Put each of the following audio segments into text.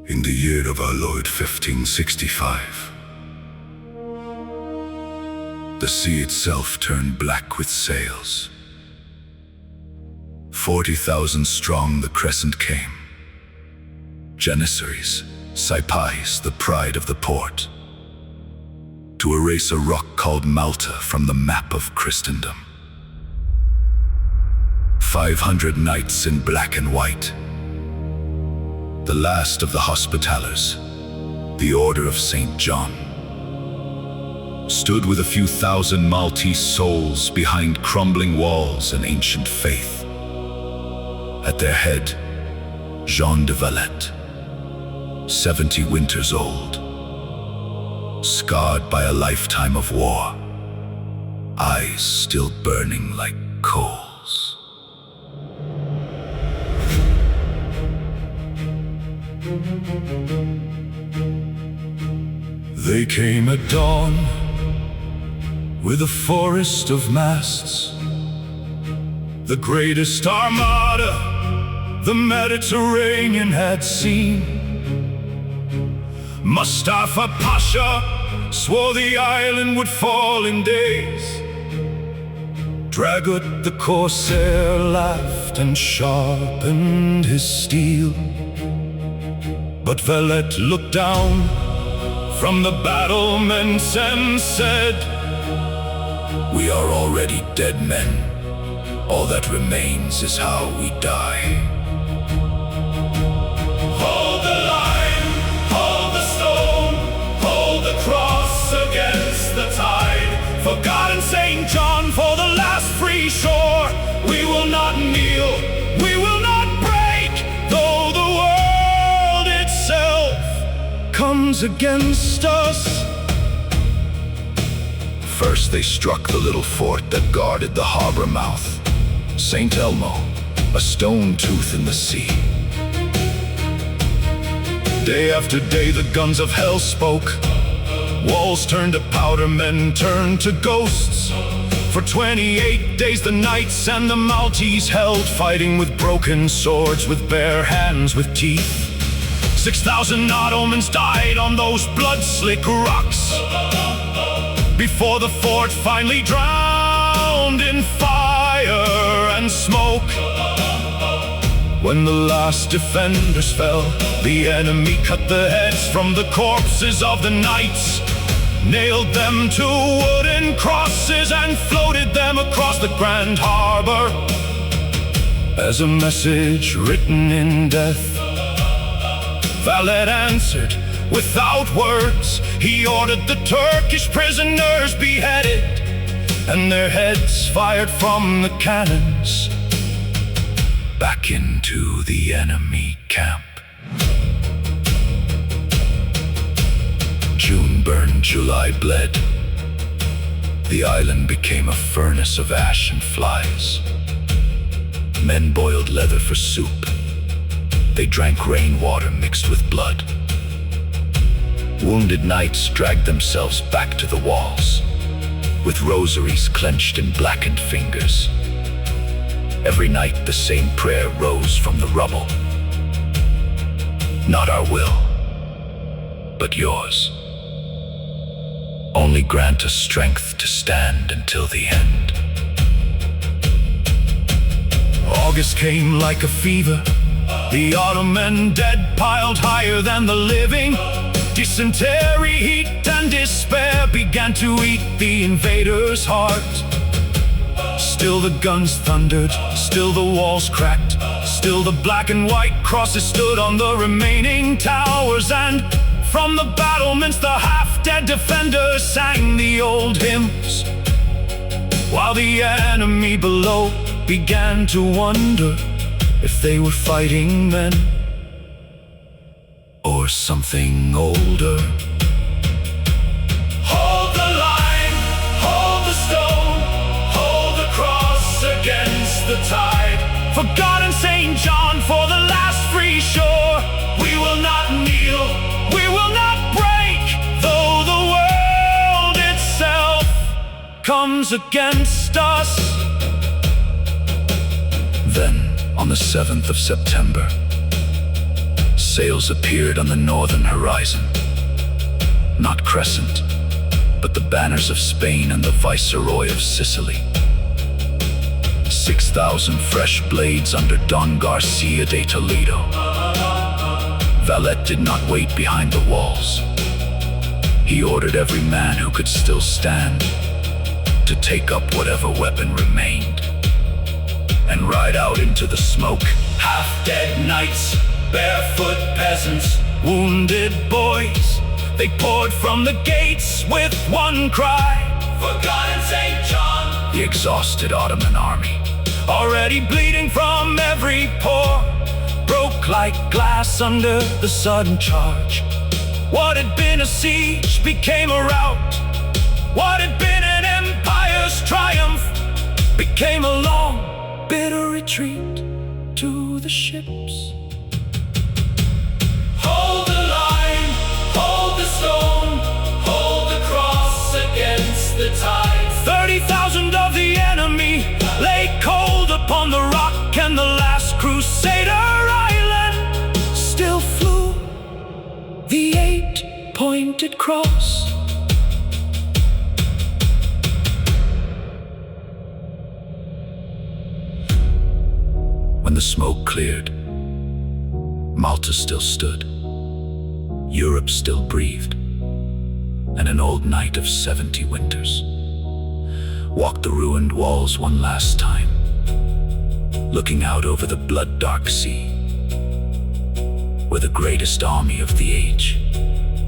in the year of our Lord 1565. The sea itself turned black with sails. 40,000 strong the crescent came. Janissaries, Saipais, the pride of the port, to erase a rock called Malta from the map of Christendom. 500 knights in black and white, the last of the Hospitallers, the Order of St. John, stood with a few thousand Maltese souls behind crumbling walls and ancient faith. At their head, Jean de Valette, 70 winters old, scarred by a lifetime of war, eyes still burning like coals. They came at dawn with a forest of masts, the greatest armada the Mediterranean had seen. Mustafa Pasha swore the island would fall in days. Dragut the corsair laughed and sharpened his steel. But Valette looked down from the battlements and said, "We are already dead men. All that remains is how we die." Hold the line, hold the stone, hold the cross against the tide. For God and St. John, for the last free shore, we will not kneel, we will not break, though the world itself comes against us. First they struck the little fort that guarded the harbor mouth, St. Elmo, a stone tooth in the sea. Day after day the guns of hell spoke. Walls turned to powder, men turned to ghosts. For 28 days the knights and the Maltese held, fighting with broken swords, with bare hands, with teeth. 6,000 Ottomans died on those blood-slick rocks, before the fort finally drowned in fire and smoke. When the last defenders fell, the enemy cut the heads from the corpses of the knights, nailed them to wooden crosses and floated them across the Grand Harbor as a message written in death. Valette answered without words. He ordered the Turkish prisoners beheaded and their heads fired from the cannons back into the enemy camp. June burned, July bled. The island became a furnace of ash and flies. Men boiled leather for soup. They drank rainwater mixed with blood. Wounded knights dragged themselves back to the walls, with rosaries clenched in blackened fingers. Every night the same prayer rose from the rubble. Not our will, but yours. Only grant us strength to stand until the end. August came like a fever. The Ottoman dead piled higher than the living. Dysentery, heat, and despair began to eat the invader's heart. Still the guns thundered, still the walls cracked, still the black and white crosses stood on the remaining towers, and from the battlements the half-dead defenders sang the old hymns, while the enemy below began to wonder if they were fighting men or something older. Hold the line, hold the stone, hold the cross against the tide. For God and St. John, for the last free shore, we will not kneel, we will not break, though the world itself comes against us. Then, on the 7th of September, Sails appeared on the northern horizon. Not crescent, but the banners of Spain and the Viceroy of Sicily. 6,000 fresh blades under Don Garcia de Toledo. Valette did not wait behind the walls. He ordered every man who could still stand to take up whatever weapon remained and ride out into the smoke. Half-dead knights, barefoot peasants, wounded boys, they poured from the gates with one cry, "For God and St. John!" The exhausted Ottoman army, already bleeding from every pore, broke like glass under the sudden charge. What had been a siege became a rout. What had been an empire's triumph became a long, bitter retreat to the ships. Hold the line, hold the stone, hold the cross against the tide. 30,000 of the enemy lay cold upon the rock, and the last Crusader island still flew the 8-pointed cross. When the smoke cleared, Malta still stood, Europe still breathed, and an old knight of 70 winters walked the ruined walls one last time, looking out over the blood-dark sea, where the greatest army of the age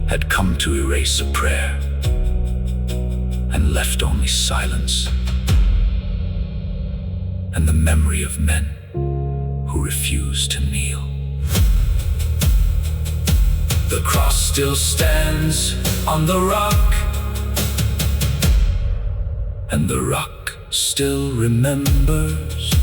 had come to erase a prayer and left only silence and the memory of men who refused to kneel. The cross still stands on the rock, and the rock still remembers.